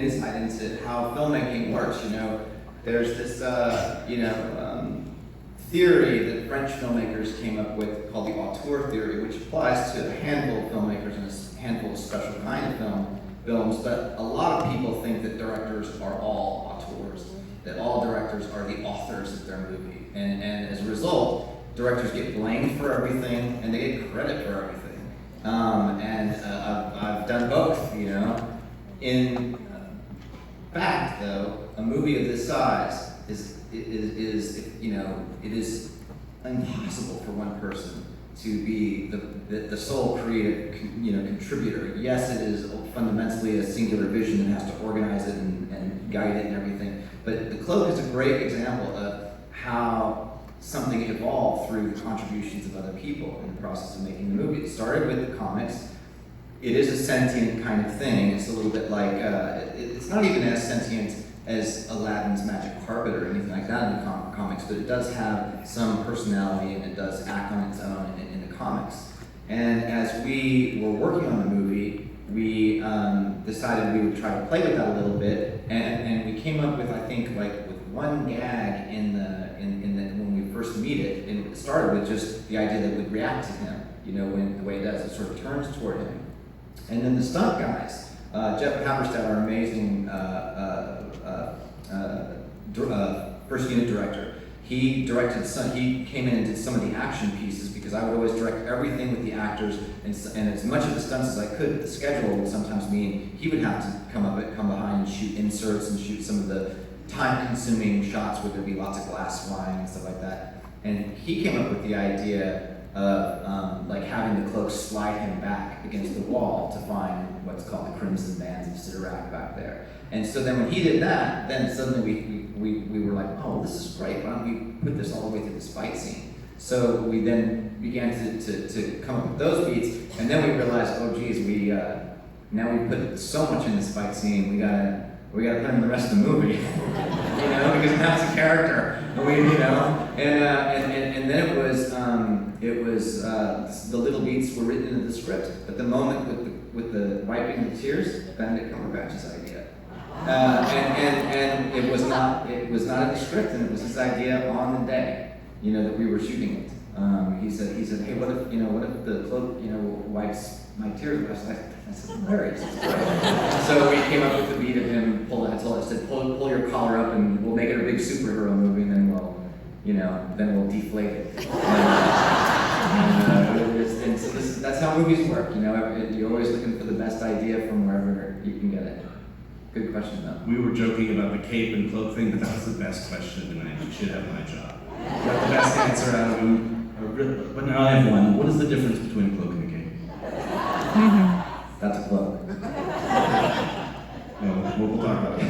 Insight into how filmmaking works. There's this theory that French filmmakers came up with called the auteur theory, which applies to a handful of filmmakers and a handful of special kind of films. But a lot of people think that directors are all auteurs, that all directors are the authors of their movie, and as a result, directors get blamed for everything and they get credit for everything. I've done both. In fact, though, a movie of this size it is impossible for one person to be the sole creative contributor. Yes, it is fundamentally a singular vision that has to organize it and guide it and everything. But The Cloak is a great example of how something evolved through the contributions of other people in the process of making the movie. It started with the comics. It is a sentient kind of thing. It's a little bit like, it's not even as sentient as Aladdin's magic carpet or anything like that in the comics, but it does have some personality and it does act on its own in the comics. And as we were working on the movie, we decided we would try to play with that a little bit, and we came up with, I think, with one gag in when we first meet it, and it started with just the idea that it would react to him, when the way it does, it sort of turns toward him. And then the stunt guys, Jeff Haberstad, our amazing first unit director, he came in and did some of the action pieces because I would always direct everything with the actors, and as much of the stunts as I could. The schedule would sometimes mean he would have to come behind and shoot inserts and shoot some of the time-consuming shots where there'd be lots of glass flying and stuff like that. And he came up with the idea of having the cloak slide him back against the wall to find what's called the crimson bands of Sidorak back there. And so then when he did that, then suddenly we were like, oh, this is great. Why don't we put this all the way through this fight scene? So we then began to come up with those beats, and then we realized, oh geez, now we put so much in this fight scene, we gotta put in the rest of the movie, because now it's a character. And then it was the little beats were written into the script, but the moment with the wiping the tears, Benedict Cumberbatch's idea, and it was not in the script, and it was his idea on the day, that we were shooting it. He said, hey, what if the cloak, wipes my tears? I said, hilarious. So we came up with the beat of him. I said, pull your collar up, and we'll make it a big superhero movie, and then we'll deflate it. And so that's how movies work. You're always looking for the best idea from wherever you can get it. Good question, though. We were joking about the cape and cloak thing, but that was the best question tonight. You should have my job. Got the best answer out of him. But now I have one. What is the difference between a cloak and a cape? That's a cloak. We'll talk about it.